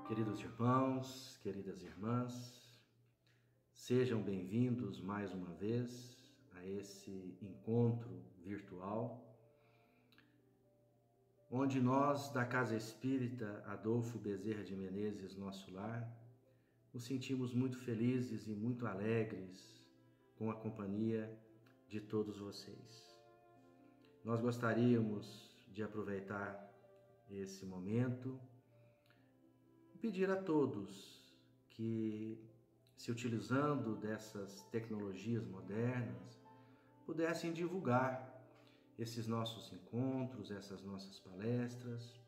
Queridos irmãos, queridas irmãs, sejam bem-vindos mais uma vez a esse encontro virtual, onde nós da Casa Espírita Adolfo Bezerra de Menezes, nosso lar, nos sentimos muito felizes e muito alegres com a companhia de todos vocês. Nós gostaríamos de aproveitar esse momento e pedir a todos que, se utilizando dessas tecnologias modernas, pudessem divulgar esses nossos encontros, essas nossas palestras,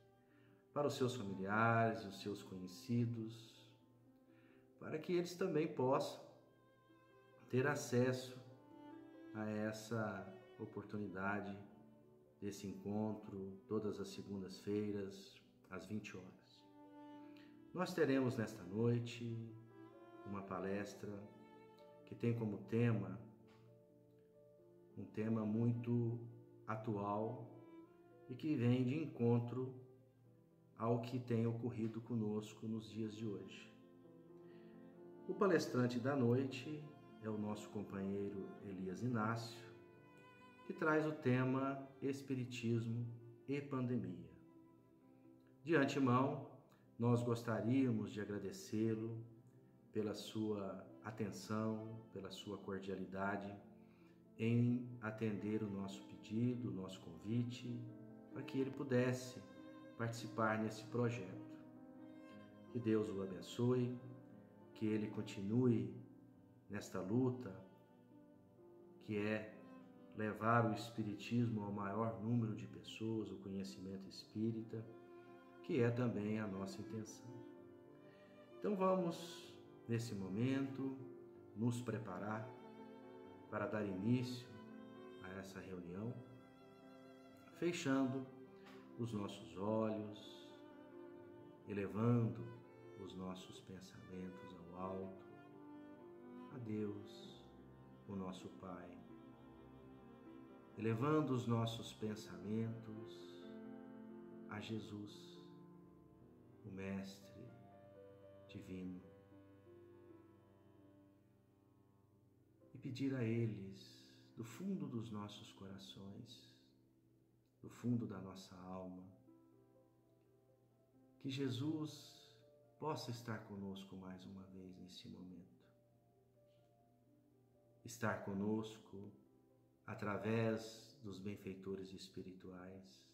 para os seus familiares, os seus conhecidos, para que eles também possam ter acesso a essa oportunidade desse encontro todas as segundas-feiras, às 20 horas. Nós teremos nesta noite uma palestra que tem como tema um tema muito atual e que vem de encontro ao que tem ocorrido conosco nos dias de hoje. O palestrante da noite é o nosso companheiro Elias Inácio, que traz o tema Espiritismo e Pandemia. De antemão, nós gostaríamos de agradecê-lo pela sua atenção, pela sua cordialidade em atender o nosso pedido, o nosso convite, para que ele pudesse participar nesse projeto. Que Deus o abençoe, que ele continue nesta luta, que é levar o Espiritismo ao maior número de pessoas, o conhecimento espírita, que é também a nossa intenção. Então vamos, nesse momento, nos preparar para dar início a essa reunião, fechando os nossos olhos, elevando os nossos pensamentos ao alto, a Deus, o nosso Pai, elevando os nossos pensamentos a Jesus, o Mestre Divino, e pedir a eles, do fundo dos nossos corações, do fundo da nossa alma, que Jesus possa estar conosco mais uma vez neste momento. Estar conosco através dos benfeitores espirituais,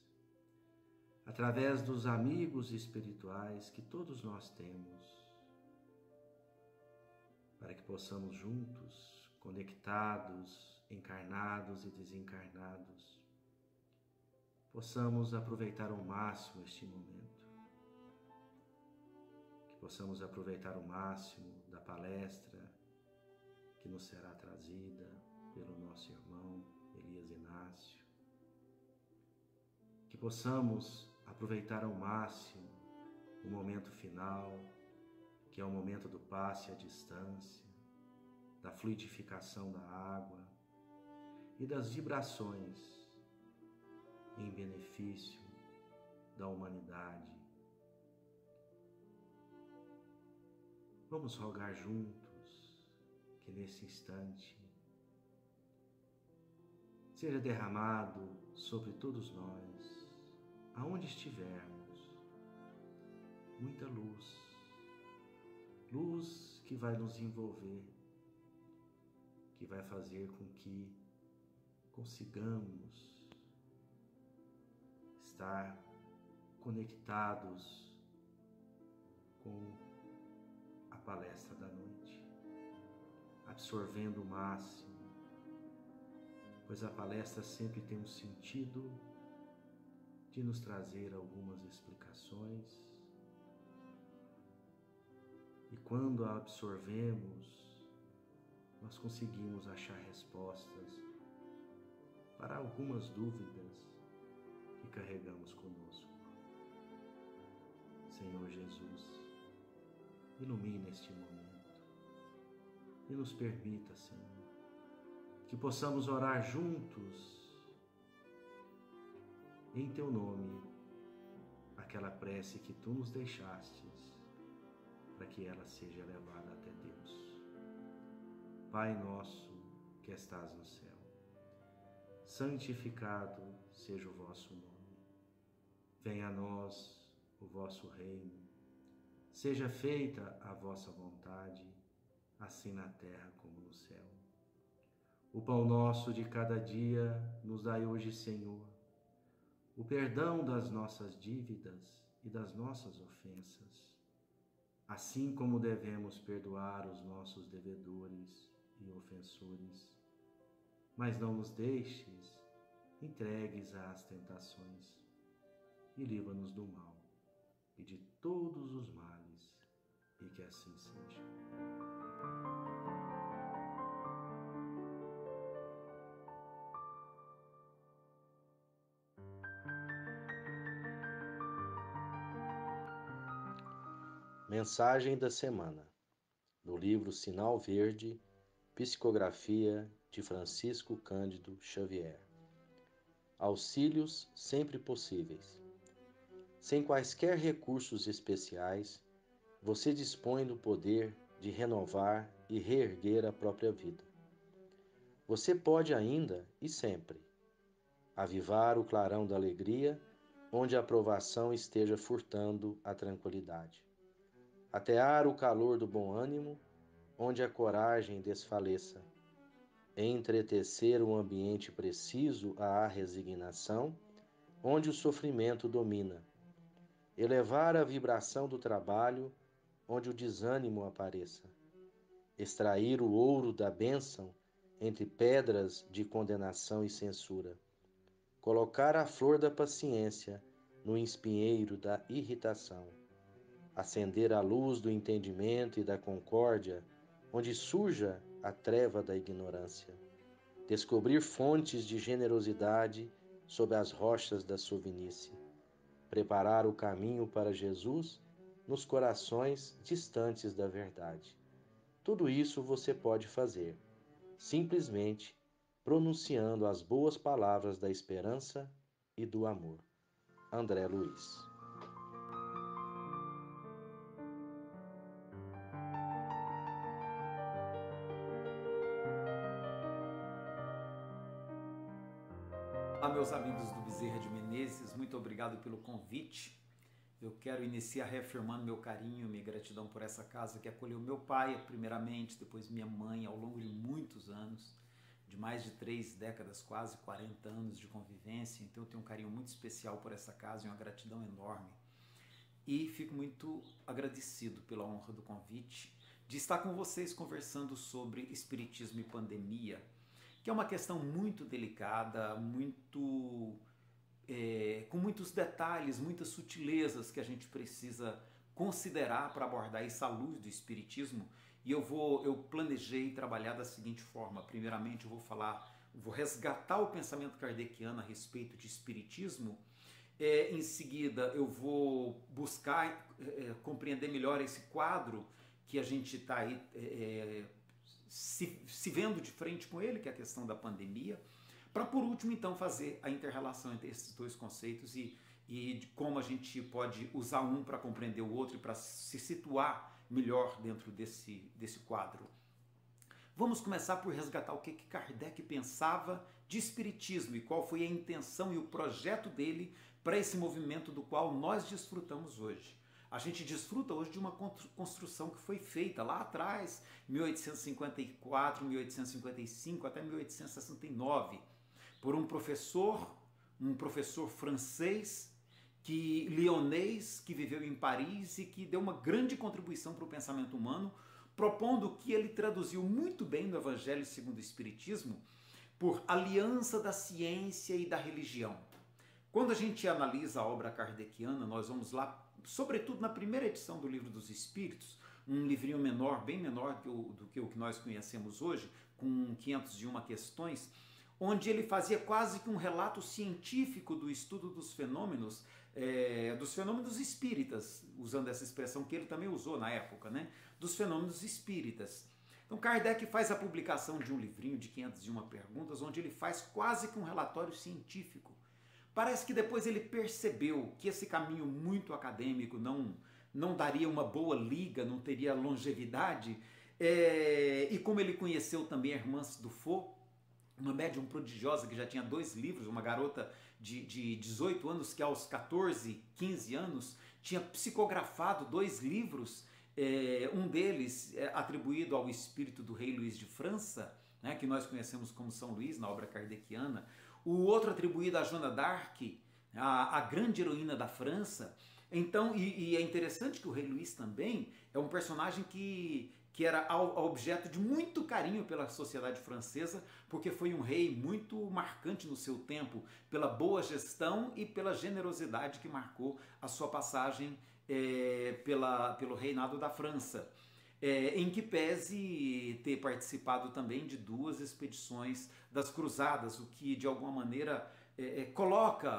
através dos amigos espirituais que todos nós temos, para que possamos juntos, conectados, encarnados e desencarnados, possamos aproveitar ao máximo este momento, que possamos aproveitar o máximo da palestra que nos será trazida pelo nosso irmão Elias Inácio, que possamos aproveitar ao máximo o momento final, que é o momento do passe à distância, da fluidificação da água e das vibrações em benefício da humanidade. Vamos rogar juntos que nesse instante seja derramado sobre todos nós, aonde estivermos, muita luz, luz que vai nos envolver, que vai fazer com que consigamos estar conectados com a palestra da noite, absorvendo o máximo, pois a palestra sempre tem um sentido de nos trazer algumas explicações, e quando a absorvemos, nós conseguimos achar respostas para algumas dúvidas que carregamos conosco. Senhor Jesus, ilumina este momento e nos permita, Senhor, que possamos orar juntos em Teu nome, aquela prece que Tu nos deixastes para que ela seja levada até Deus. Pai nosso que estás no céu, santificado seja o vosso nome. Venha a nós o vosso reino. Seja feita a vossa vontade, assim na terra como no céu. O pão nosso de cada dia nos dai hoje, Senhor. O perdão das nossas dívidas e das nossas ofensas, assim como devemos perdoar os nossos devedores e ofensores. Mas não nos deixes entregues às tentações, e livra-nos do mal e de todos os males, e que assim seja. Mensagem da semana, no livro Sinal Verde, psicografia de Francisco Cândido Xavier. Auxílios sempre possíveis. Sem quaisquer recursos especiais, você dispõe do poder de renovar e reerguer a própria vida. Você pode ainda, e sempre, avivar o clarão da alegria onde a aprovação esteja furtando a tranquilidade. Atear o calor do bom ânimo onde a coragem desfaleça. Entretecer o ambiente preciso à resignação onde o sofrimento domina. Elevar a vibração do trabalho onde o desânimo apareça. Extrair o ouro da bênção entre pedras de condenação e censura. Colocar a flor da paciência no espinheiro da irritação. Acender a luz do entendimento e da concórdia onde surja a treva da ignorância. Descobrir fontes de generosidade sob as rochas da sovinice. Preparar o caminho para Jesus nos corações distantes da verdade. Tudo isso você pode fazer, simplesmente pronunciando as boas palavras da esperança e do amor. André Luiz. Olá, meus amigos do Bezerra de Menezes, muito obrigado pelo convite. Eu quero iniciar reafirmando meu carinho, minha gratidão por essa casa que acolheu meu pai, primeiramente, depois minha mãe, ao longo de muitos anos, de mais de 3 décadas, quase 40 anos de convivência. Então eu tenho um carinho muito especial por essa casa e uma gratidão enorme. E fico muito agradecido pela honra do convite de estar com vocês conversando sobre espiritismo e pandemia, que é uma questão muito delicada, com muitos detalhes, muitas sutilezas que a gente precisa considerar para abordar isso à luz do espiritismo. E eu planejei trabalhar da seguinte forma: primeiramente eu vou resgatar o pensamento kardeciano a respeito de espiritismo. Em seguida eu vou buscar compreender melhor esse quadro que a gente está aí se vendo de frente com ele, que é a questão da pandemia, para por último então fazer a inter-relação entre esses dois conceitos e de como a gente pode usar um para compreender o outro e para se situar melhor dentro desse quadro. Vamos começar por resgatar o que Kardec pensava de espiritismo e qual foi a intenção e o projeto dele para esse movimento do qual nós desfrutamos hoje. A gente desfruta hoje de uma construção que foi feita lá atrás, 1854, 1855 até 1869, por um professor francês, lionês, que viveu em Paris e que deu uma grande contribuição para o pensamento humano, propondo o que ele traduziu muito bem no Evangelho segundo o Espiritismo por aliança da ciência e da religião. Quando a gente analisa a obra kardeciana, nós vamos lá, sobretudo na primeira edição do Livro dos Espíritos, um livrinho menor, bem menor do que o que nós conhecemos hoje, com 501 questões, onde ele fazia quase que um relato científico do estudo dos fenômenos espíritas, usando essa expressão que ele também usou na época, né? Dos fenômenos espíritas. Então Kardec faz a publicação de um livrinho de 501 perguntas, onde ele faz quase que um relatório científico. Parece que depois ele percebeu que esse caminho muito acadêmico não daria uma boa liga, não teria longevidade. E como ele conheceu também a Hermance Dufault, uma médium prodigiosa que já tinha 2 livros, uma garota de 18 anos que aos 14, 15 anos tinha psicografado 2 livros, um deles atribuído ao espírito do rei Luís de França, né, que nós conhecemos como São Luís na obra kardeciana, o outro atribuído a Joana d'Arc, a grande heroína da França. Então, e é interessante que o rei Luís também é um personagem que era objeto de muito carinho pela sociedade francesa, porque foi um rei muito marcante no seu tempo, pela boa gestão e pela generosidade que marcou a sua passagem pelo reinado da França. Em que pese ter participado também de 2 expedições das Cruzadas, o que de alguma maneira coloca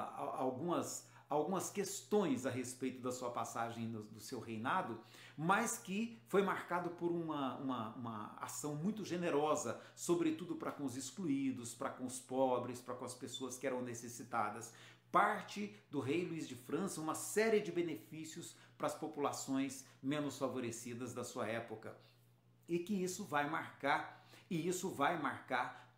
algumas questões a respeito da sua passagem do seu reinado, mas que foi marcado por uma ação muito generosa, sobretudo para com os excluídos, para com os pobres, para com as pessoas que eram necessitadas. Parte do rei Luís de França uma série de benefícios para as populações menos favorecidas da sua época. E que isso vai marcar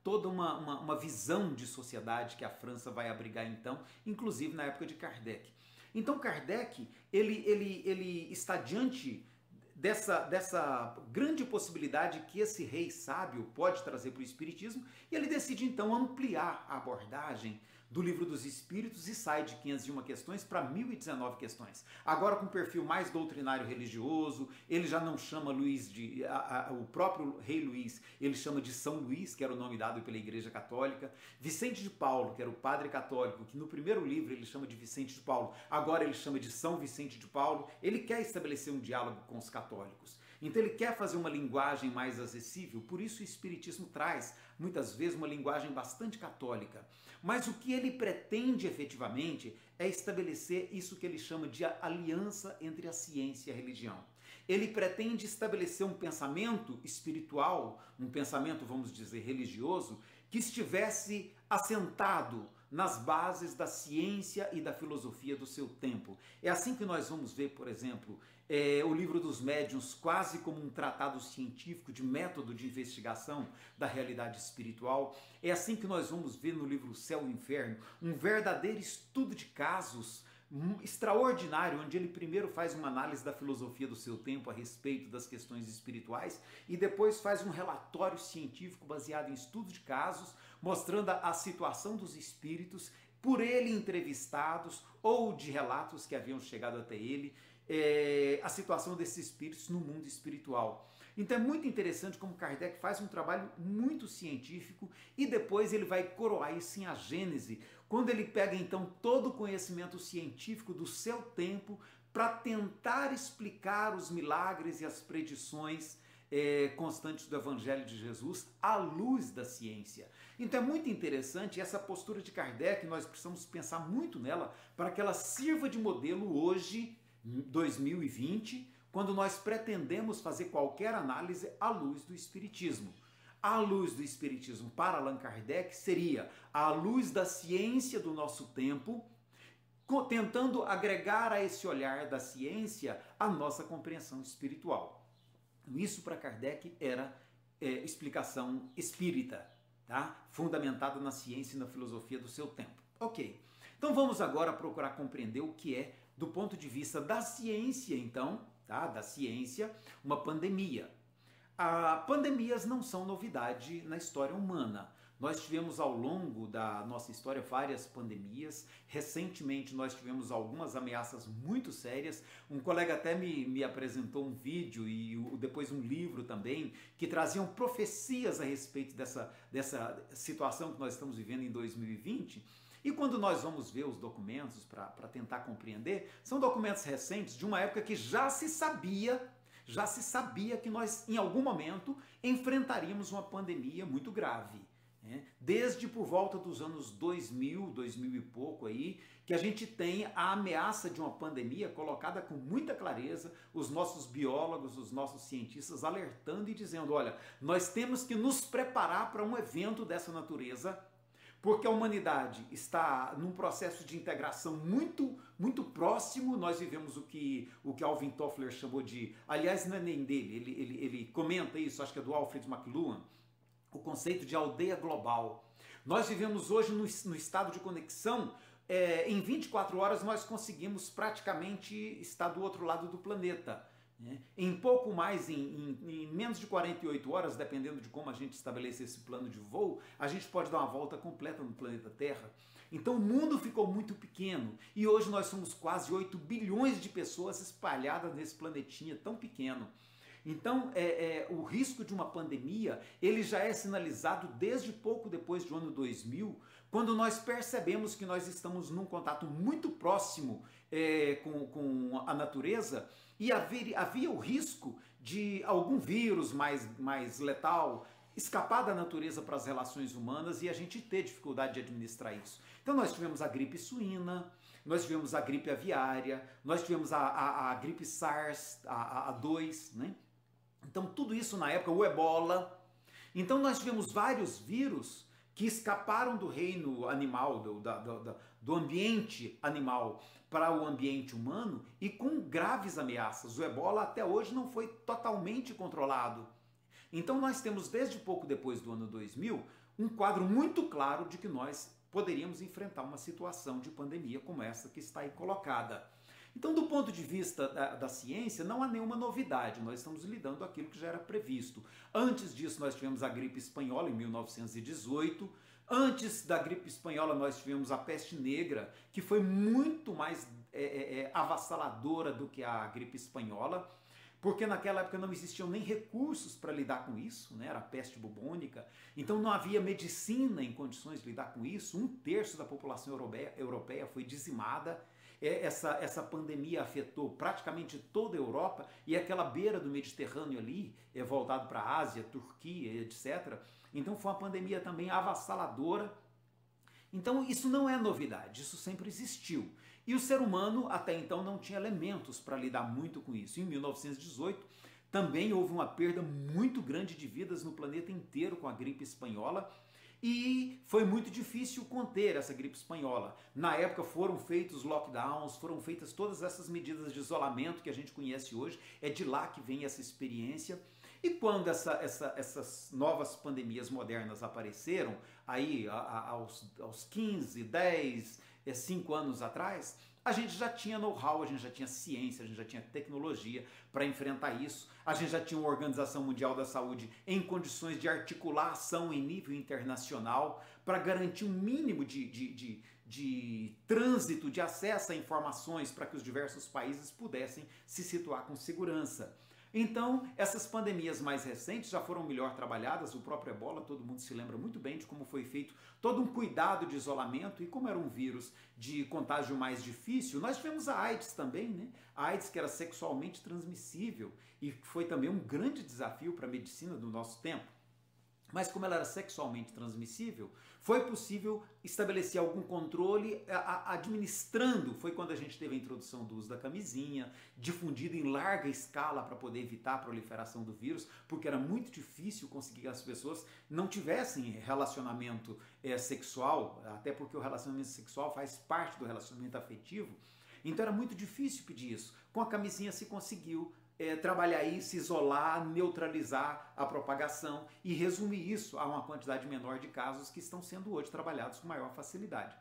toda uma visão de sociedade que a França vai abrigar então, inclusive na época de Kardec. Então Kardec, ele está diante dessa grande possibilidade que esse rei sábio pode trazer para o Espiritismo, e ele decide então ampliar a abordagem do Livro dos Espíritos e sai de 501 questões para 1019 questões. Agora com um perfil mais doutrinário religioso, ele já não chama Luís o próprio rei Luís, ele chama de São Luís, que era o nome dado pela Igreja Católica. Vicente de Paulo, que era o padre católico, que no primeiro livro ele chama de Vicente de Paulo, agora ele chama de São Vicente de Paulo. Ele quer estabelecer um diálogo com os católicos. Então ele quer fazer uma linguagem mais acessível, por isso o Espiritismo traz, muitas vezes, uma linguagem bastante católica. Mas o que ele pretende efetivamente é estabelecer isso que ele chama de aliança entre a ciência e a religião. Ele pretende estabelecer um pensamento espiritual, um pensamento, vamos dizer, religioso, que estivesse assentado nas bases da ciência e da filosofia do seu tempo. É assim que nós vamos ver, por exemplo, o Livro dos Médiuns quase como um tratado científico de método de investigação da realidade espiritual. É assim que nós vamos ver no livro Céu e Inferno um verdadeiro estudo de casos extraordinário, onde ele primeiro faz uma análise da filosofia do seu tempo a respeito das questões espirituais e depois faz um relatório científico baseado em estudos de casos, mostrando a situação dos espíritos por ele entrevistados ou de relatos que haviam chegado até ele, a situação desses espíritos no mundo espiritual. Então é muito interessante como Kardec faz um trabalho muito científico e depois ele vai coroar isso em A Gênese, quando ele pega então todo o conhecimento científico do seu tempo para tentar explicar os milagres e as predições constantes do Evangelho de Jesus à luz da ciência. Então é muito interessante essa postura de Kardec, nós precisamos pensar muito nela para que ela sirva de modelo hoje, 2020, quando nós pretendemos fazer qualquer análise à luz do Espiritismo. A luz do Espiritismo para Allan Kardec seria a luz da ciência do nosso tempo, tentando agregar a esse olhar da ciência a nossa compreensão espiritual. Isso para Kardec era explicação espírita, tá? Fundamentada na ciência e na filosofia do seu tempo. Ok, então vamos agora procurar compreender o que é, do ponto de vista da ciência, então, tá? Da ciência, uma pandemia. Pandemias não são novidade na história humana. Nós tivemos ao longo da nossa história várias pandemias. Recentemente nós tivemos algumas ameaças muito sérias. Um colega até me apresentou um vídeo e depois um livro também que traziam profecias a respeito dessa situação que nós estamos vivendo em 2020. E quando nós vamos ver os documentos para tentar compreender, são documentos recentes de uma época que já se sabia que nós em algum momento enfrentaríamos uma pandemia muito grave. Desde por volta dos anos 2000 e pouco aí, que a gente tem a ameaça de uma pandemia colocada com muita clareza, os nossos biólogos, os nossos cientistas alertando e dizendo, olha, nós temos que nos preparar para um evento dessa natureza, porque a humanidade está num processo de integração muito próximo. Nós vivemos o que Alvin Toffler chamou de, aliás, não é nem dele, ele comenta isso, acho que é do Alfred McLuhan, o conceito de aldeia global. Nós vivemos hoje no estado de conexão. Em 24 horas nós conseguimos praticamente estar do outro lado do planeta. Em pouco mais, em menos de 48 horas, dependendo de como a gente estabelecer esse plano de voo, a gente pode dar uma volta completa no planeta Terra. Então o mundo ficou muito pequeno e hoje nós somos quase 8 bilhões de pessoas espalhadas nesse planetinha tão pequeno. Então, o risco de uma pandemia, ele já é sinalizado desde pouco depois do ano 2000, quando nós percebemos que nós estamos num contato muito próximo com a natureza e havia o risco de algum vírus mais letal escapar da natureza para as relações humanas e a gente ter dificuldade de administrar isso. Então nós tivemos a gripe suína, nós tivemos a gripe aviária, nós tivemos a gripe SARS, a 2, né? Então tudo isso na época, o ebola. Então nós tivemos vários vírus que escaparam do reino animal, do ambiente animal para o ambiente humano e com graves ameaças. O ebola até hoje não foi totalmente controlado. Então nós temos desde pouco depois do ano 2000 um quadro muito claro de que nós poderíamos enfrentar uma situação de pandemia como essa que está aí colocada. Então, do ponto de vista da ciência, não há nenhuma novidade, nós estamos lidando com aquilo que já era previsto. Antes disso, nós tivemos a gripe espanhola em 1918, antes da gripe espanhola nós tivemos a peste negra, que foi muito mais avassaladora do que a gripe espanhola, porque naquela época não existiam nem recursos para lidar com isso, né? Era a peste bubônica, então não havia medicina em condições de lidar com isso, 1/3 da população europeia foi dizimada. Essa pandemia afetou praticamente toda a Europa e aquela beira do Mediterrâneo ali, voltado para a Ásia, Turquia, etc. Então foi uma pandemia também avassaladora. Então isso não é novidade, isso sempre existiu. E o ser humano até então não tinha elementos para lidar muito com isso. Em 1918 também houve uma perda muito grande de vidas no planeta inteiro com a gripe espanhola. E foi muito difícil conter essa gripe espanhola. Na época foram feitos lockdowns, foram feitas todas essas medidas de isolamento que a gente conhece hoje. É de lá que vem essa experiência. E quando essas novas pandemias modernas apareceram, aí aos 15, 10, 5 anos atrás, a gente já tinha know-how, a gente já tinha ciência, a gente já tinha tecnologia para enfrentar isso. A gente já tinha uma Organização Mundial da Saúde em condições de articular ação em nível internacional para garantir um mínimo de trânsito, de acesso a informações para que os diversos países pudessem se situar com segurança. Então, essas pandemias mais recentes já foram melhor trabalhadas, o próprio ebola, todo mundo se lembra muito bem de como foi feito todo um cuidado de isolamento e como era um vírus de contágio mais difícil. Nós tivemos a AIDS também, né? A AIDS que era sexualmente transmissível e foi também um grande desafio para a medicina do nosso tempo. Mas como ela era sexualmente transmissível, foi possível estabelecer algum controle administrando. Foi quando a gente teve a introdução do uso da camisinha, difundido em larga escala para poder evitar a proliferação do vírus, porque era muito difícil conseguir que as pessoas não tivessem relacionamento sexual, até porque o relacionamento sexual faz parte do relacionamento afetivo. Então era muito difícil pedir isso. Com a camisinha se conseguiu trabalhar isso, isolar, neutralizar a propagação e resumir isso a uma quantidade menor de casos que estão sendo hoje trabalhados com maior facilidade.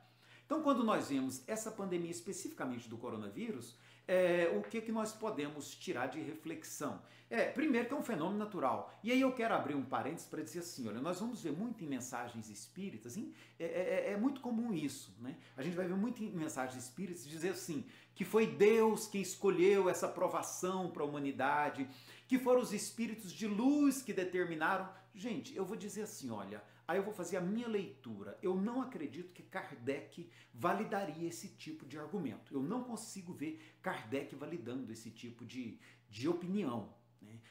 Então, quando nós vemos essa pandemia especificamente do coronavírus, o que nós podemos tirar de reflexão? Primeiro que é um fenômeno natural. E aí eu quero abrir um parênteses para dizer assim, olha, nós vamos ver muito em mensagens espíritas, é muito comum isso, né? A gente vai ver muito em mensagens espíritas dizer assim, que foi Deus quem escolheu essa provação para a humanidade, que foram os espíritos de luz que determinaram. Gente, eu vou dizer assim, olha, aí eu vou fazer a minha leitura. Eu não acredito que Kardec validaria esse tipo de argumento. Eu não consigo ver Kardec validando esse tipo de opinião.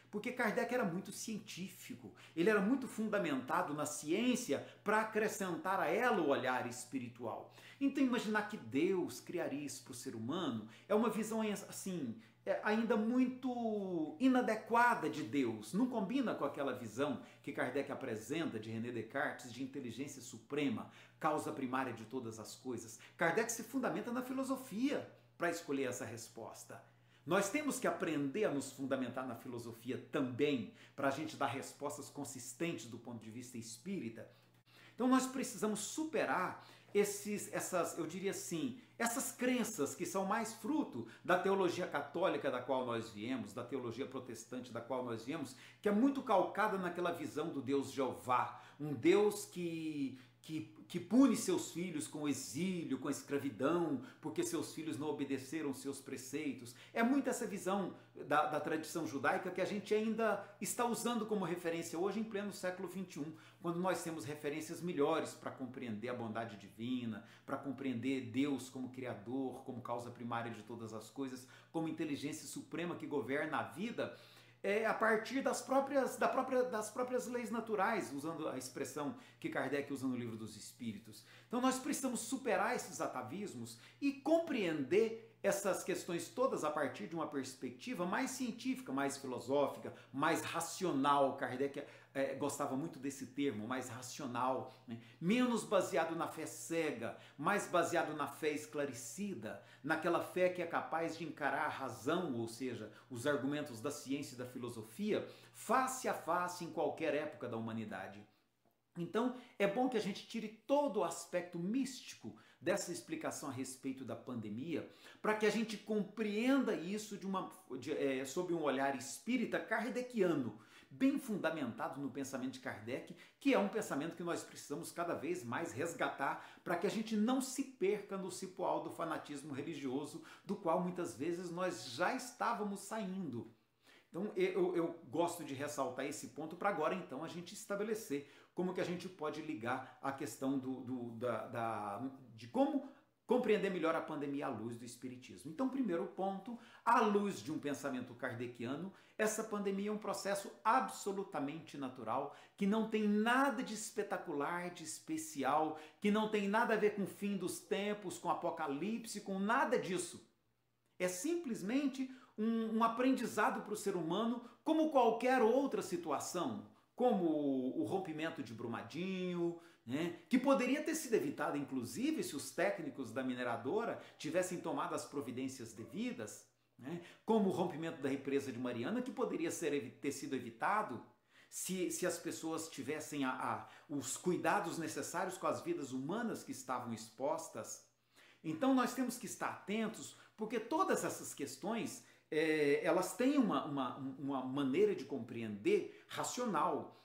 Porque Kardec era muito científico, ele era muito fundamentado na ciência para acrescentar a ela o olhar espiritual. Então imaginar que Deus criaria isso para o ser humano é uma visão assim ainda muito inadequada de Deus, não combina com aquela visão que Kardec apresenta de René Descartes de inteligência suprema, causa primária de todas as coisas. Kardec se fundamenta na filosofia para escolher essa resposta. Nós temos que aprender a nos fundamentar na filosofia também, para a gente dar respostas consistentes do ponto de vista espírita. Então nós precisamos superar eu diria assim, essas crenças que são mais fruto da teologia católica da qual nós viemos, da teologia protestante da qual nós viemos, que é muito calcada naquela visão do Deus Jeová, um Deus que pune seus filhos com o exílio, com a escravidão, porque seus filhos não obedeceram seus preceitos. É muito essa visão da tradição judaica que a gente ainda está usando como referência hoje em pleno século XXI, quando nós temos referências melhores para compreender a bondade divina, para compreender Deus como Criador, como causa primária de todas as coisas, como inteligência suprema que governa a vida, a partir das próprias leis naturais, usando a expressão que Kardec usa no Livro dos Espíritos. Então nós precisamos superar esses atavismos e compreender essas questões todas a partir de uma perspectiva mais científica, mais filosófica, mais racional. Kardec gostava muito desse termo, mais racional, né? Menos baseado na fé cega, mais baseado na fé esclarecida, naquela fé que é capaz de encarar a razão, ou seja, os argumentos da ciência e da filosofia, face a face em qualquer época da humanidade. Então, é bom que a gente tire todo o aspecto místico dessa explicação a respeito da pandemia, para que a gente compreenda isso sob um olhar espírita kardeciano, bem fundamentado no pensamento de Kardec, que é um pensamento que nós precisamos cada vez mais resgatar para que a gente não se perca no cipoal do fanatismo religioso, do qual muitas vezes nós já estávamos saindo. Então eu gosto de ressaltar esse ponto para agora então a gente estabelecer como que a gente pode ligar a questão de como compreender melhor a pandemia à luz do Espiritismo. Então, primeiro ponto, à luz de um pensamento kardeciano, essa pandemia é um processo absolutamente natural, que não tem nada de espetacular, de especial, que não tem nada a ver com o fim dos tempos, com apocalipse, com nada disso. É simplesmente um aprendizado para o ser humano, como qualquer outra situação, como o rompimento de Brumadinho, né, que poderia ter sido evitado, inclusive, se os técnicos da mineradora tivessem tomado as providências devidas, né, como o rompimento da represa de Mariana, que poderia ter sido evitado se as pessoas tivessem os cuidados necessários com as vidas humanas que estavam expostas. Então nós temos que estar atentos, porque todas essas questões elas têm uma maneira de compreender racional.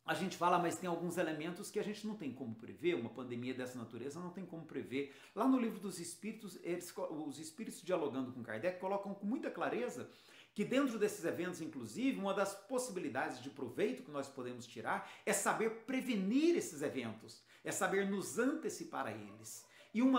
A gente fala, mas tem alguns elementos que a gente não tem como prever, uma pandemia dessa natureza não tem como prever. Lá no Livro dos Espíritos, os Espíritos dialogando com Kardec colocam com muita clareza que dentro desses eventos, inclusive, uma das possibilidades de proveito que nós podemos tirar é saber prevenir esses eventos, é saber nos antecipar a eles. E um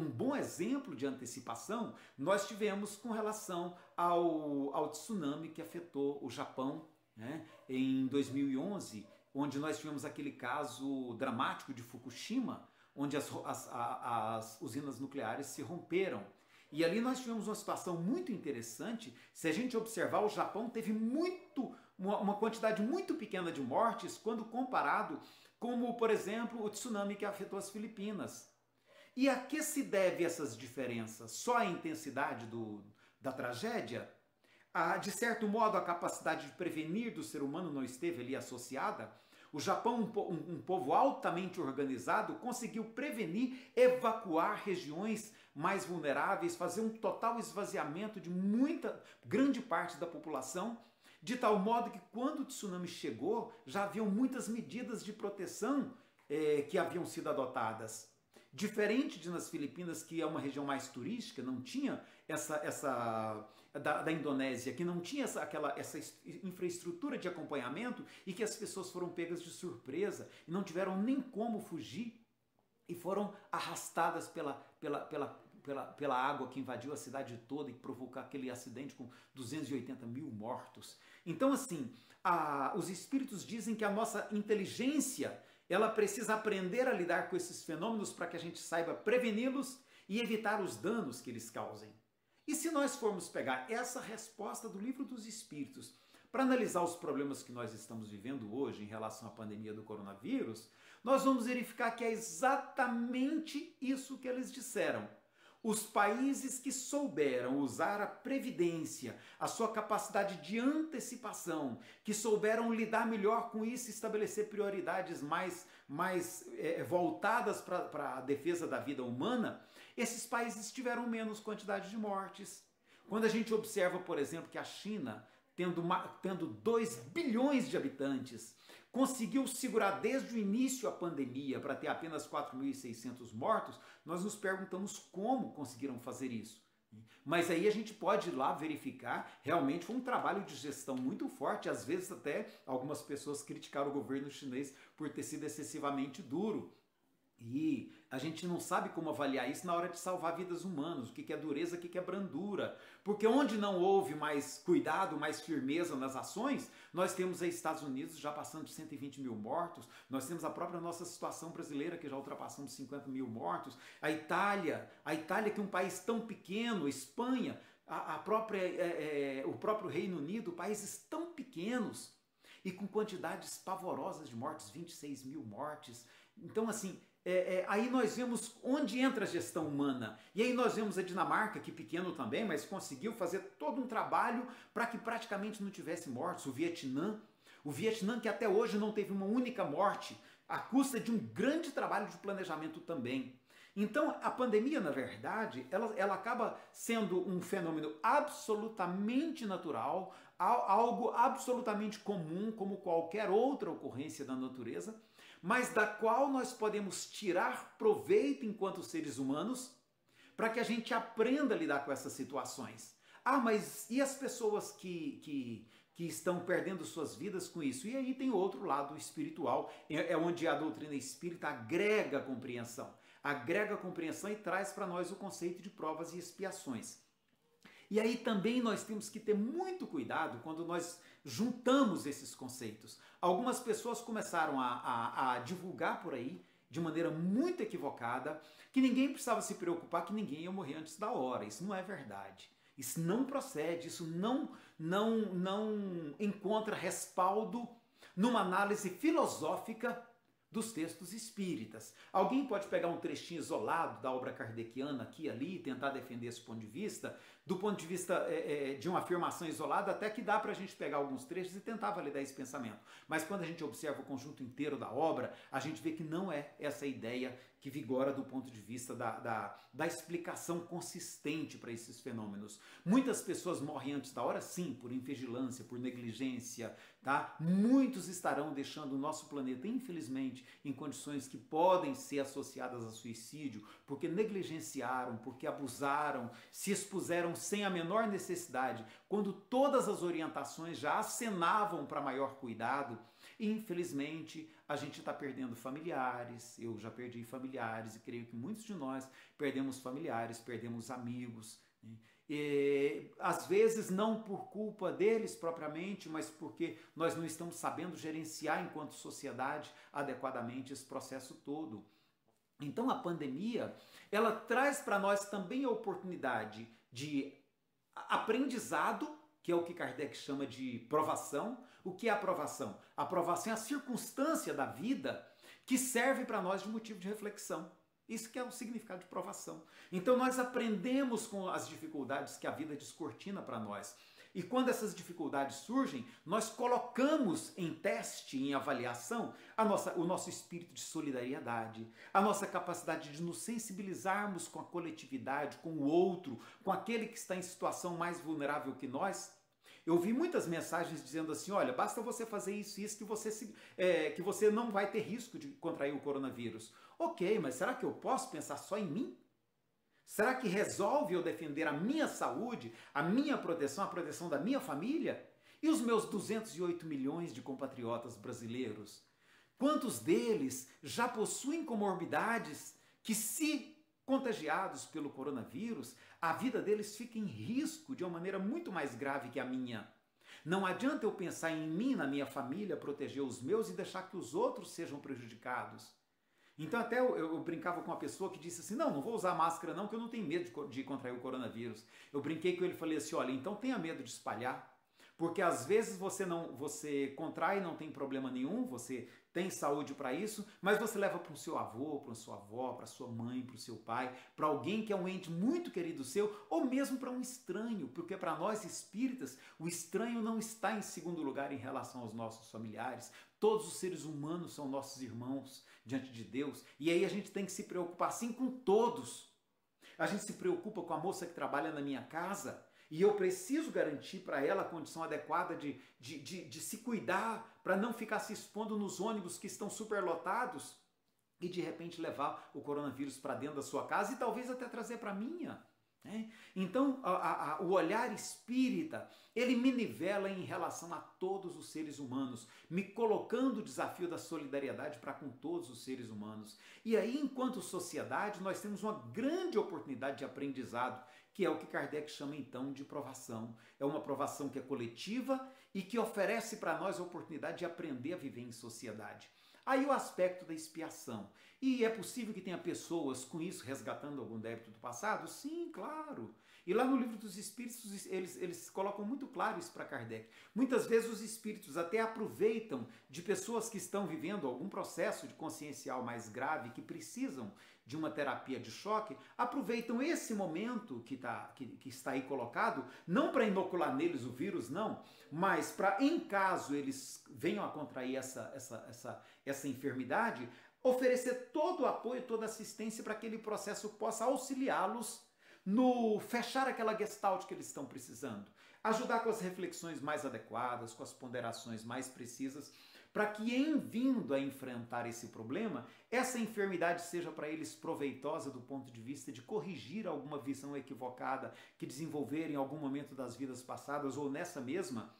bom exemplo de antecipação nós tivemos com relação ao tsunami que afetou o Japão, né, em 2011, onde nós tivemos aquele caso dramático de Fukushima, onde as usinas nucleares se romperam. E ali nós tivemos uma situação muito interessante. Se a gente observar, o Japão teve uma quantidade muito pequena de mortes quando comparado com, por exemplo, o tsunami que afetou as Filipinas. E a que se deve essas diferenças? Só a intensidade da tragédia? De certo modo, a capacidade de prevenir do ser humano não esteve ali associada? O Japão, um povo altamente organizado, conseguiu prevenir, evacuar regiões mais vulneráveis, fazer um total esvaziamento de grande parte da população, de tal modo que quando o tsunami chegou, já haviam muitas medidas de proteção que haviam sido adotadas. Diferente de nas Filipinas, que é uma região mais turística, não tinha da Indonésia, que não tinha essa infraestrutura de acompanhamento e que as pessoas foram pegas de surpresa e não tiveram nem como fugir e foram arrastadas pela água que invadiu a cidade toda e provocou aquele acidente com 280 mil mortos. Então, assim, os espíritos dizem que a nossa inteligência ela precisa aprender a lidar com esses fenômenos para que a gente saiba preveni-los e evitar os danos que eles causem. E se nós formos pegar essa resposta do Livro dos Espíritos para analisar os problemas que nós estamos vivendo hoje em relação à pandemia do coronavírus, nós vamos verificar que é exatamente isso que eles disseram. Os países que souberam usar a previdência, a sua capacidade de antecipação, que souberam lidar melhor com isso e estabelecer prioridades mais voltadas para a defesa da vida humana, esses países tiveram menos quantidade de mortes. Quando a gente observa, por exemplo, que a China, tendo 2 bilhões de habitantes, conseguiu segurar desde o início a pandemia para ter apenas 4.600 mortos, nós nos perguntamos como conseguiram fazer isso. Mas aí a gente pode ir lá verificar, realmente foi um trabalho de gestão muito forte, às vezes até algumas pessoas criticaram o governo chinês por ter sido excessivamente duro. E a gente não sabe como avaliar isso na hora de salvar vidas humanas, o que é dureza, o que é brandura. Porque onde não houve mais cuidado, mais firmeza nas ações, nós temos aí Estados Unidos já passando de 120 mil mortos, nós temos a própria nossa situação brasileira que já ultrapassamos 50 mil mortos, a Itália que é um país tão pequeno, Espanha, o próprio Reino Unido, países tão pequenos e com quantidades pavorosas de mortes, 26 mil mortes. Então, assim, aí nós vemos onde entra a gestão humana. E aí nós vemos a Dinamarca, que pequeno também, mas conseguiu fazer todo um trabalho para que praticamente não tivesse mortes. O Vietnã que até hoje não teve uma única morte, à custa de um grande trabalho de planejamento também. Então, a pandemia, na verdade, ela acaba sendo um fenômeno absolutamente natural, algo absolutamente comum, como qualquer outra ocorrência da natureza, mas da qual nós podemos tirar proveito enquanto seres humanos para que a gente aprenda a lidar com essas situações. Ah, mas e as pessoas que estão perdendo suas vidas com isso? E aí tem outro lado espiritual, é onde a doutrina espírita agrega compreensão e traz para nós o conceito de provas e expiações. E aí também nós temos que ter muito cuidado quando nós juntamos esses conceitos. Algumas pessoas começaram a divulgar por aí, de maneira muito equivocada, que ninguém precisava se preocupar, que ninguém ia morrer antes da hora. Isso não é verdade. Isso não procede, isso não encontra respaldo numa análise filosófica dos textos espíritas. Alguém pode pegar um trechinho isolado da obra kardeciana aqui e ali e tentar defender esse ponto de vista, do ponto de vista de uma afirmação isolada, até que dá para a gente pegar alguns trechos e tentar validar esse pensamento. Mas quando a gente observa o conjunto inteiro da obra, a gente vê que não é essa ideia que vigora do ponto de vista da explicação consistente para esses fenômenos. Muitas pessoas morrem antes da hora, sim, por invigilância, por negligência, tá? Muitos estarão deixando o nosso planeta, infelizmente, em condições que podem ser associadas a suicídio, porque negligenciaram, porque abusaram, se expuseram sem a menor necessidade, quando todas as orientações já acenavam para maior cuidado. E, infelizmente, a gente está perdendo familiares, eu já perdi familiares e creio que muitos de nós perdemos familiares, perdemos amigos, né? E, às vezes não por culpa deles propriamente, mas porque nós não estamos sabendo gerenciar enquanto sociedade adequadamente esse processo todo. Então a pandemia, ela traz para nós também a oportunidade de aprendizado, que é o que Kardec chama de provação. O que é a provação? A provação é a circunstância da vida que serve para nós de motivo de reflexão. Isso que é o significado de provação. Então nós aprendemos com as dificuldades que a vida descortina para nós. E quando essas dificuldades surgem, nós colocamos em teste, em avaliação, o nosso espírito de solidariedade, a nossa capacidade de nos sensibilizarmos com a coletividade, com o outro, com aquele que está em situação mais vulnerável que nós. Eu vi muitas mensagens dizendo assim, olha, basta você fazer isso e isso que você não vai ter risco de contrair o coronavírus. Ok, mas será que eu posso pensar só em mim? Será que resolve eu defender a minha saúde, a minha proteção, a proteção da minha família? E os meus 208 milhões de compatriotas brasileiros? Quantos deles já possuem comorbidades que, se contagiados pelo coronavírus, a vida deles fica em risco de uma maneira muito mais grave que a minha? Não adianta eu pensar em mim, na minha família, proteger os meus e deixar que os outros sejam prejudicados. Então até eu brincava com uma pessoa que disse assim, não vou usar máscara não, que eu não tenho medo de contrair o coronavírus. Eu brinquei com ele e falei assim, olha, então tenha medo de espalhar, porque às vezes você contrai, não tem problema nenhum, você tem saúde para isso, mas você leva para o seu avô, para a sua avó, para sua mãe, para o seu pai, para alguém que é um ente muito querido seu, ou mesmo para um estranho, porque para nós espíritas, o estranho não está em segundo lugar em relação aos nossos familiares. Todos os seres humanos são nossos irmãos diante de Deus, e aí a gente tem que se preocupar sim com todos. A gente se preocupa com a moça que trabalha na minha casa, e eu preciso garantir para ela a condição adequada de se cuidar, para não ficar se expondo nos ônibus que estão superlotados e de repente levar o coronavírus para dentro da sua casa e talvez até trazer para a minha. Né? Então, o olhar espírita, ele me nivela em relação a todos os seres humanos, me colocando o desafio da solidariedade para com todos os seres humanos. E aí, enquanto sociedade, nós temos uma grande oportunidade de aprendizado, que é o que Kardec chama então de provação. É uma provação que é coletiva e que oferece para nós a oportunidade de aprender a viver em sociedade. Aí o aspecto da expiação. E é possível que tenha pessoas com isso resgatando algum débito do passado? Sim, claro. E lá no Livro dos Espíritos, eles colocam muito claro isso para Kardec. Muitas vezes os espíritos até aproveitam de pessoas que estão vivendo algum processo de consciencial mais grave, que precisam de uma terapia de choque, aproveitam esse momento que está aí colocado, não para inocular neles o vírus, não, mas para, em caso eles venham a contrair essa enfermidade, oferecer todo o apoio, toda a assistência para que aquele processo possa auxiliá-los no fechar aquela gestalt que eles estão precisando, ajudar com as reflexões mais adequadas, com as ponderações mais precisas, para que em vindo a enfrentar esse problema, essa enfermidade seja para eles proveitosa do ponto de vista de corrigir alguma visão equivocada que desenvolveram em algum momento das vidas passadas ou nessa mesma,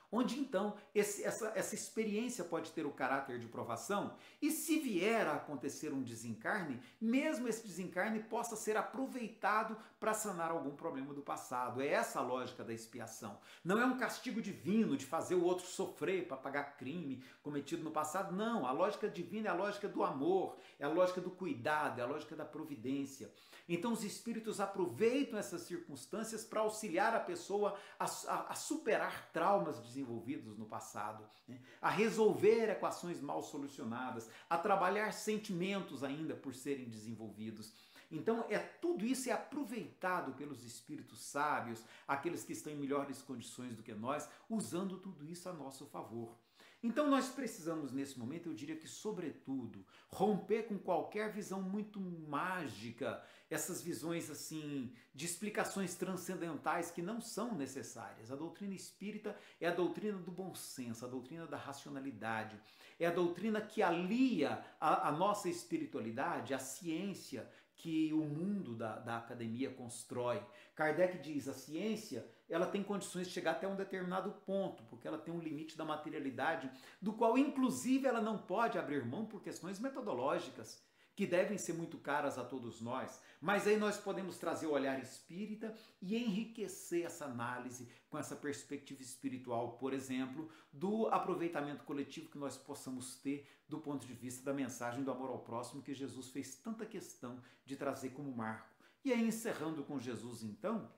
onde então essa experiência pode ter o caráter de provação e se vier a acontecer um desencarne, mesmo esse desencarne possa ser aproveitado para sanar algum problema do passado. É essa a lógica da expiação. Não é um castigo divino de fazer o outro sofrer para pagar crime cometido no passado. Não, a lógica divina é a lógica do amor, é a lógica do cuidado, é a lógica da providência. Então os espíritos aproveitam essas circunstâncias para auxiliar a pessoa a superar traumas desenvolvidos no passado, né? A resolver equações mal solucionadas, a trabalhar sentimentos ainda por serem desenvolvidos. Então tudo isso é aproveitado pelos espíritos sábios, aqueles que estão em melhores condições do que nós, usando tudo isso a nosso favor. Então nós precisamos nesse momento, eu diria que sobretudo, romper com qualquer visão muito mágica, essas visões assim de explicações transcendentais que não são necessárias. A doutrina espírita é a doutrina do bom senso, a doutrina da racionalidade, é a doutrina que alia a nossa espiritualidade, a ciência que o mundo da academia constrói. Kardec diz, a ciência ela tem condições de chegar até um determinado ponto, porque ela tem um limite da materialidade, do qual inclusive ela não pode abrir mão por questões metodológicas, que devem ser muito caras a todos nós. Mas aí nós podemos trazer o olhar espírita e enriquecer essa análise com essa perspectiva espiritual, por exemplo, do aproveitamento coletivo que nós possamos ter do ponto de vista da mensagem do amor ao próximo que Jesus fez tanta questão de trazer como marco. E aí, encerrando com Jesus, então,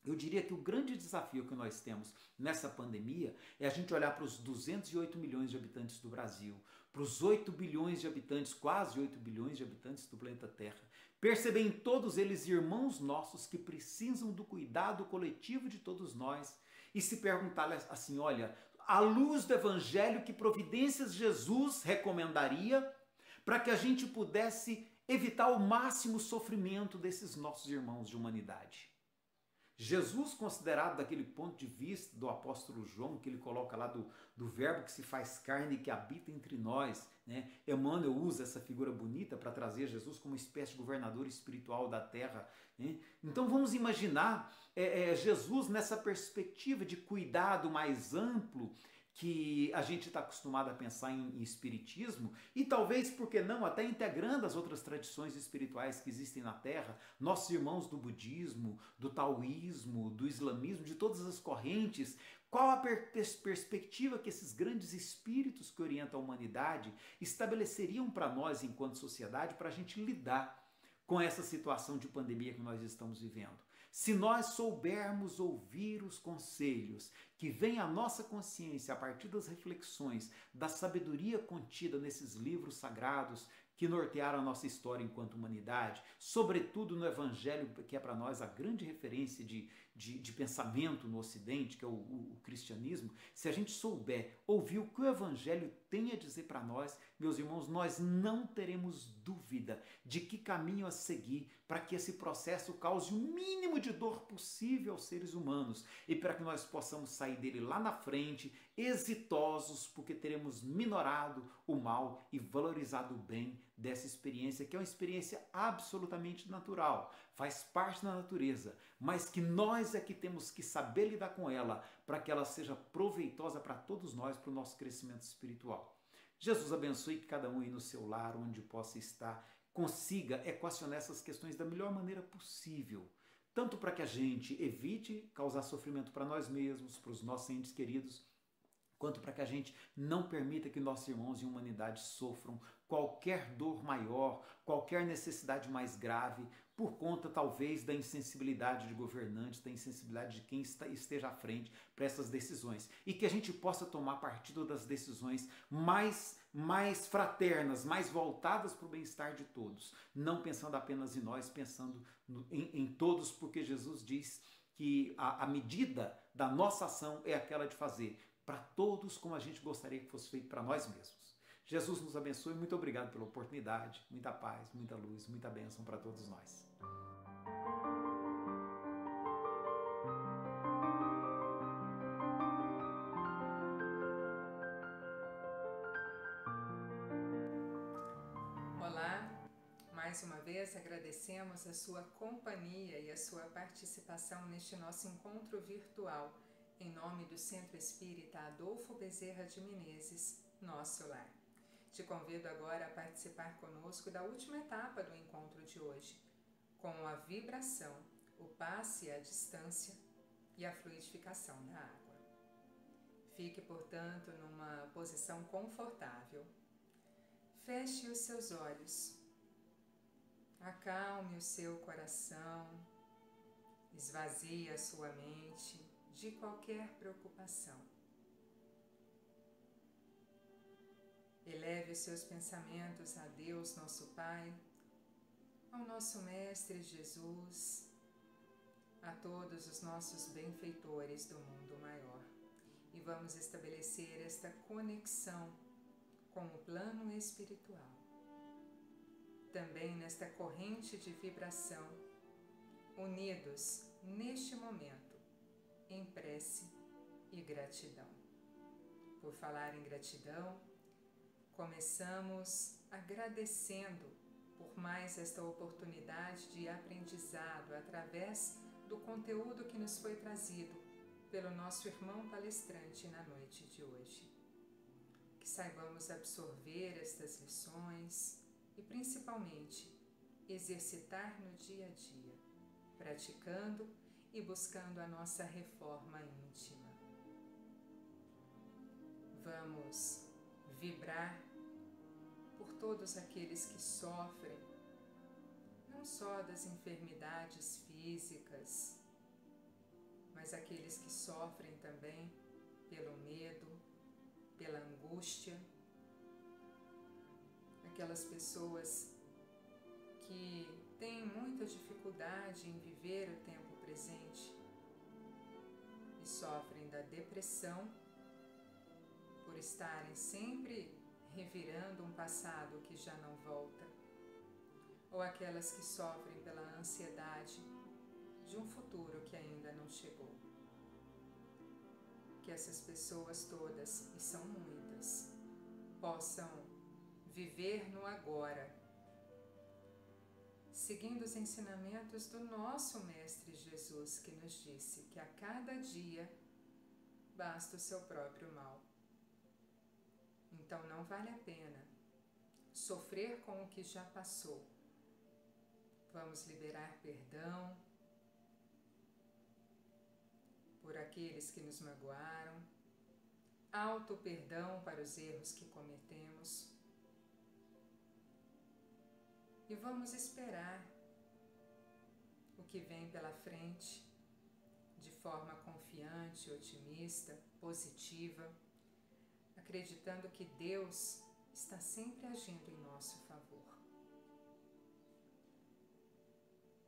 eu diria que o grande desafio que nós temos nessa pandemia é a gente olhar para os 208 milhões de habitantes do Brasil, para os 8 bilhões de habitantes, quase 8 bilhões de habitantes do planeta Terra, perceber em todos eles irmãos nossos que precisam do cuidado coletivo de todos nós e se perguntar assim, olha, à luz do Evangelho, que providências Jesus recomendaria para que a gente pudesse evitar o máximo sofrimento desses nossos irmãos de humanidade. Jesus, considerado daquele ponto de vista do apóstolo João, que ele coloca lá do verbo que se faz carne e que habita entre nós, né? Emmanuel usa essa figura bonita para trazer Jesus como uma espécie de governador espiritual da terra, né? Então vamos imaginar Jesus nessa perspectiva de cuidado mais amplo, que a gente está acostumado a pensar em espiritismo e talvez, por que não, até integrando as outras tradições espirituais que existem na Terra, nossos irmãos do budismo, do taoísmo, do islamismo, de todas as correntes, qual a perspectiva que esses grandes espíritos que orientam a humanidade estabeleceriam para nós enquanto sociedade para a gente lidar com essa situação de pandemia que nós estamos vivendo? Se nós soubermos ouvir os conselhos que vêm à nossa consciência a partir das reflexões, da sabedoria contida nesses livros sagrados que nortearam a nossa história enquanto humanidade, sobretudo no Evangelho, que é para nós a grande referência de pensamento no Ocidente, que é o cristianismo, se a gente souber ouvir o que o Evangelho tem a dizer para nós, meus irmãos, nós não teremos dúvida de que caminho a seguir para que esse processo cause o mínimo de dor possível aos seres humanos e para que nós possamos sair dele lá na frente, exitosos, porque teremos minorado o mal e valorizado o bem dessa experiência, que é uma experiência absolutamente natural, faz parte da natureza, mas que nós é que temos que saber lidar com ela para que ela seja proveitosa para todos nós, para o nosso crescimento espiritual. Jesus abençoe que cada um aí no seu lar, onde possa estar, consiga equacionar essas questões da melhor maneira possível, tanto para que a gente evite causar sofrimento para nós mesmos, para os nossos entes queridos, quanto para que a gente não permita que nossos irmãos e humanidade sofram qualquer dor maior, qualquer necessidade mais grave, por conta talvez da insensibilidade de governantes, da insensibilidade de quem esteja à frente para essas decisões. E que a gente possa tomar partido das decisões mais fraternas, mais voltadas para o bem-estar de todos, não pensando apenas em nós, pensando em todos, porque Jesus diz que a medida da nossa ação é aquela de fazer para todos como a gente gostaria que fosse feito para nós mesmos. Jesus nos abençoe, muito obrigado pela oportunidade, muita paz, muita luz, muita bênção para todos nós. Olá, mais uma vez agradecemos a sua companhia e a sua participação neste nosso encontro virtual, em nome do Centro Espírita Adolfo Bezerra de Menezes, Nosso Lar. Te convido agora a participar conosco da última etapa do encontro de hoje, com a vibração, o passe à distância e a fluidificação da água. Fique, portanto, numa posição confortável. Feche os seus olhos. Acalme o seu coração. Esvazie a sua mente de qualquer preocupação. Eleve os seus pensamentos a Deus, nosso Pai, ao nosso Mestre Jesus, a todos os nossos benfeitores do mundo maior. E vamos estabelecer esta conexão com o plano espiritual. Também nesta corrente de vibração, unidos neste momento, em prece e gratidão. Por falar em gratidão, começamos agradecendo por mais esta oportunidade de aprendizado através do conteúdo que nos foi trazido pelo nosso irmão palestrante na noite de hoje. Que saibamos absorver estas lições e, principalmente, exercitar no dia a dia, praticando e buscando a nossa reforma íntima. Vamos vibrar por todos aqueles que sofrem, não só das enfermidades físicas, mas aqueles que sofrem também pelo medo, pela angústia, aquelas pessoas que têm muita dificuldade em viver o tempo presente e sofrem da depressão por estarem sempre revirando um passado que já não volta, ou aquelas que sofrem pela ansiedade de um futuro que ainda não chegou. Que essas pessoas todas, e são muitas, possam viver no agora, seguindo os ensinamentos do nosso Mestre Jesus, que nos disse que a cada dia basta o seu próprio mal. Então não vale a pena sofrer com o que já passou. Vamos liberar perdão por aqueles que nos magoaram, auto-perdão para os erros que cometemos. E vamos esperar o que vem pela frente de forma confiante, otimista, positiva, acreditando que Deus está sempre agindo em nosso favor.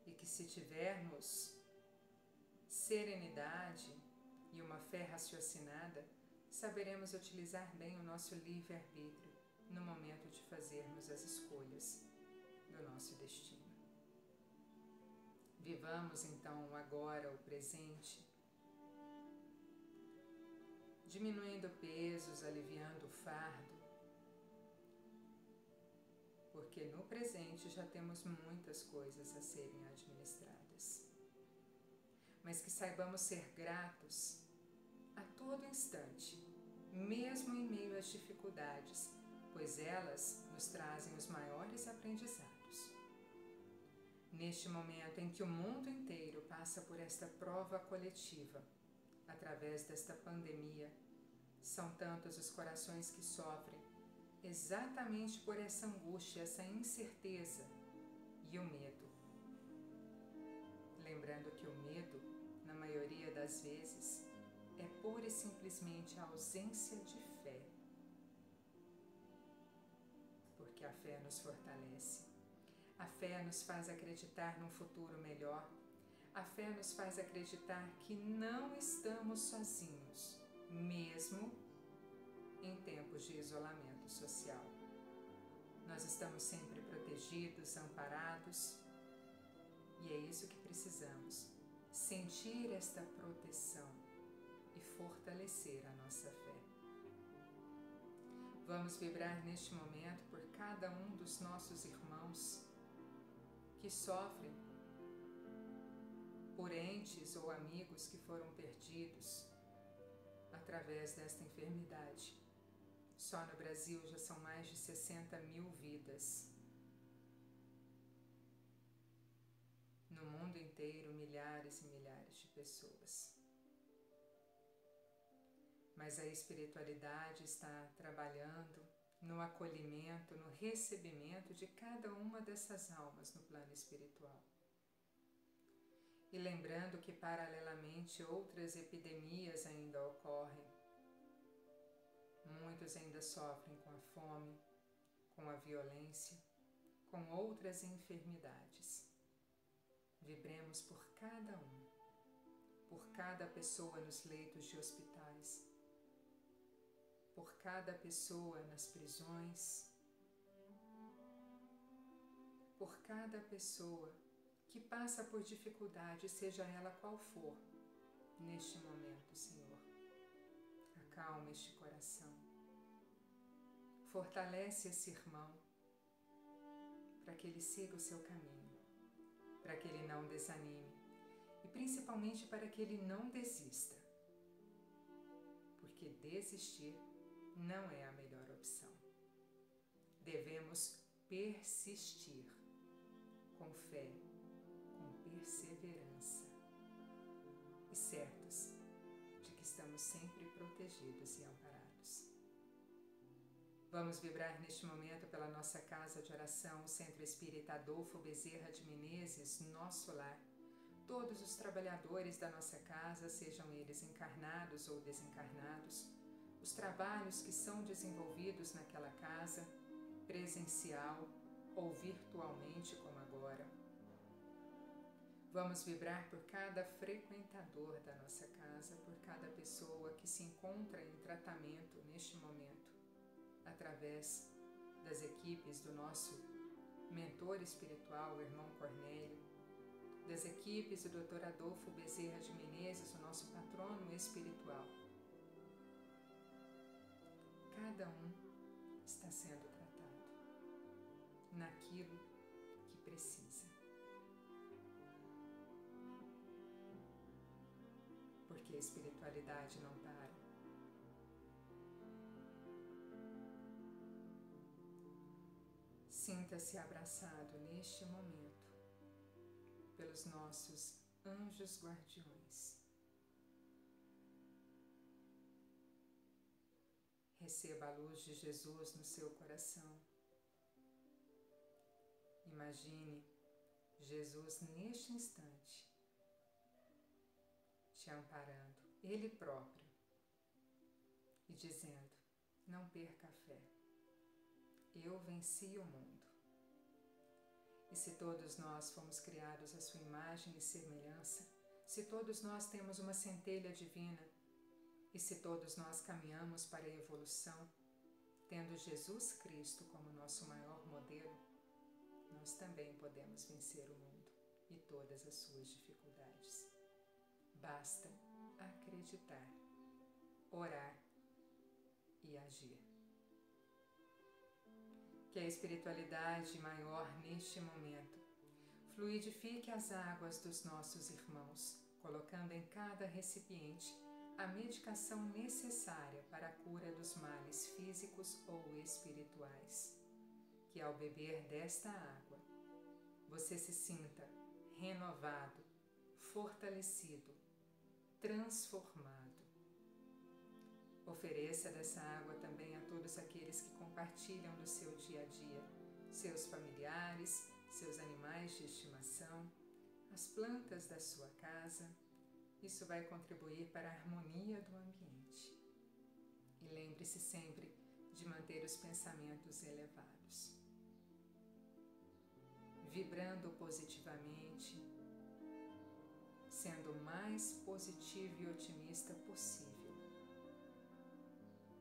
E que se tivermos serenidade e uma fé raciocinada, saberemos utilizar bem o nosso livre-arbítrio no momento de fazermos as escolhas do nosso destino. Vivamos então o agora, o presente, diminuindo pesos, aliviando o fardo, porque no presente já temos muitas coisas a serem administradas. Mas que saibamos ser gratos a todo instante, mesmo em meio às dificuldades, pois elas nos trazem os maiores aprendizados. Neste momento em que o mundo inteiro passa por esta prova coletiva, através desta pandemia, são tantos os corações que sofrem exatamente por essa angústia, essa incerteza e o medo. Lembrando que o medo, na maioria das vezes, é pura e simplesmente a ausência de fé. Porque a fé nos fortalece. A fé nos faz acreditar num futuro melhor. A fé nos faz acreditar que não estamos sozinhos, mesmo em tempos de isolamento social. Nós estamos sempre protegidos, amparados, e é isso que precisamos, sentir esta proteção e fortalecer a nossa fé. Vamos vibrar neste momento por cada um dos nossos irmãos que sofrem, por entes ou amigos que foram perdidos através desta enfermidade. Só no Brasil já são mais de 60 mil vidas. No mundo inteiro, milhares e milhares de pessoas. Mas a espiritualidade está trabalhando no acolhimento, no recebimento de cada uma dessas almas no plano espiritual. E lembrando que, paralelamente, outras epidemias ainda ocorrem. Muitos ainda sofrem com a fome, com a violência, com outras enfermidades. Vibremos por cada um, por cada pessoa nos leitos de hospitais, por cada pessoa nas prisões, por cada pessoa que passa por dificuldade, seja ela qual for, neste momento, Senhor. Acalma este coração. Fortalece esse irmão para que ele siga o seu caminho, para que ele não desanime e principalmente para que ele não desista, porque desistir não é a melhor opção. Devemos persistir com fé, com perseverança e certos de que estamos sempre protegidos e amparados. Vamos vibrar neste momento pela nossa casa de oração, o Centro Espírita Adolfo Bezerra de Menezes, nosso lar. Todos os trabalhadores da nossa casa, sejam eles encarnados ou desencarnados, os trabalhos que são desenvolvidos naquela casa, presencial ou virtualmente como agora. Vamos vibrar por cada frequentador da nossa casa, por cada pessoa que se encontra em tratamento neste momento, através das equipes do nosso mentor espiritual, o irmão Cornélio, das equipes do Dr. Adolfo Bezerra de Menezes, o nosso patrono espiritual. Cada um está sendo tratado naquilo que precisa. Porque a espiritualidade não para. Sinta-se abraçado neste momento pelos nossos anjos guardiões. Receba a luz de Jesus no seu coração. Imagine Jesus neste instante te amparando, Ele próprio, e dizendo: não perca a fé, eu venci o mundo. E se todos nós fomos criados à sua imagem e semelhança, se todos nós temos uma centelha divina, e se todos nós caminhamos para a evolução, tendo Jesus Cristo como nosso maior modelo, nós também podemos vencer o mundo e todas as suas dificuldades. Basta acreditar, orar e agir. Que a espiritualidade maior neste momento fluidifique as águas dos nossos irmãos, colocando em cada recipiente a medicação necessária para a cura dos males físicos ou espirituais. Que ao beber desta água, você se sinta renovado, fortalecido, transformado. Ofereça dessa água também a todos aqueles que compartilham do seu dia a dia, seus familiares, seus animais de estimação, as plantas da sua casa. Isso vai contribuir para a harmonia do ambiente. E lembre-se sempre de manter os pensamentos elevados, vibrando positivamente, sendo o mais positivo e otimista possível.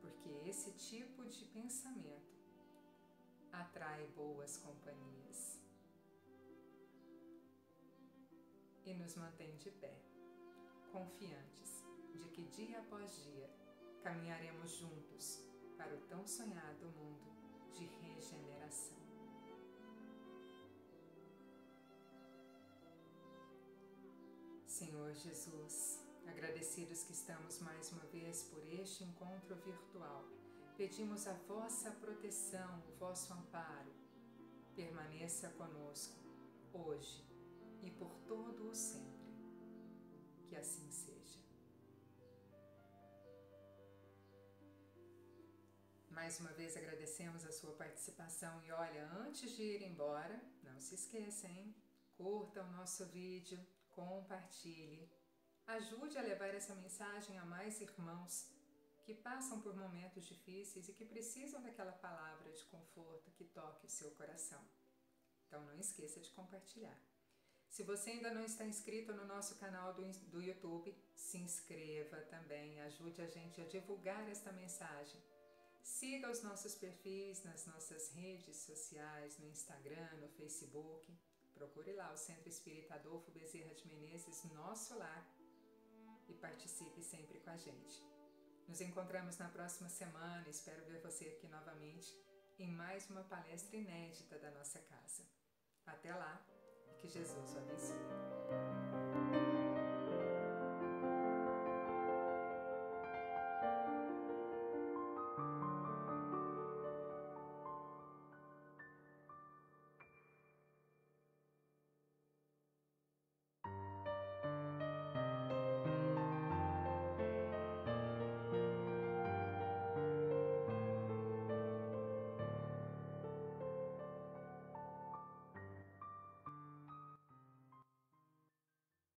Porque esse tipo de pensamento atrai boas companhias e nos mantém de pé, confiantes de que dia após dia caminharemos juntos para o tão sonhado mundo de regeneração. Senhor Jesus, agradecidos que estamos mais uma vez por este encontro virtual, pedimos a vossa proteção, o vosso amparo. Permaneça conosco, hoje e por todo o sempre. Que assim seja. Mais uma vez agradecemos a sua participação e olha, antes de ir embora, não se esqueça, hein? Curta o nosso vídeo, compartilhe. Ajude a levar essa mensagem a mais irmãos que passam por momentos difíceis e que precisam daquela palavra de conforto que toque o seu coração. Então não esqueça de compartilhar. Se você ainda não está inscrito no nosso canal do YouTube, se inscreva também, ajude a gente a divulgar esta mensagem. Siga os nossos perfis nas nossas redes sociais, no Instagram, no Facebook. Procure lá o Centro Espírita Adolfo Bezerra de Menezes, nosso lar, e participe sempre com a gente. Nos encontramos na próxima semana, espero ver você aqui novamente em mais uma palestra inédita da nossa casa. Até lá e que Jesus o abençoe.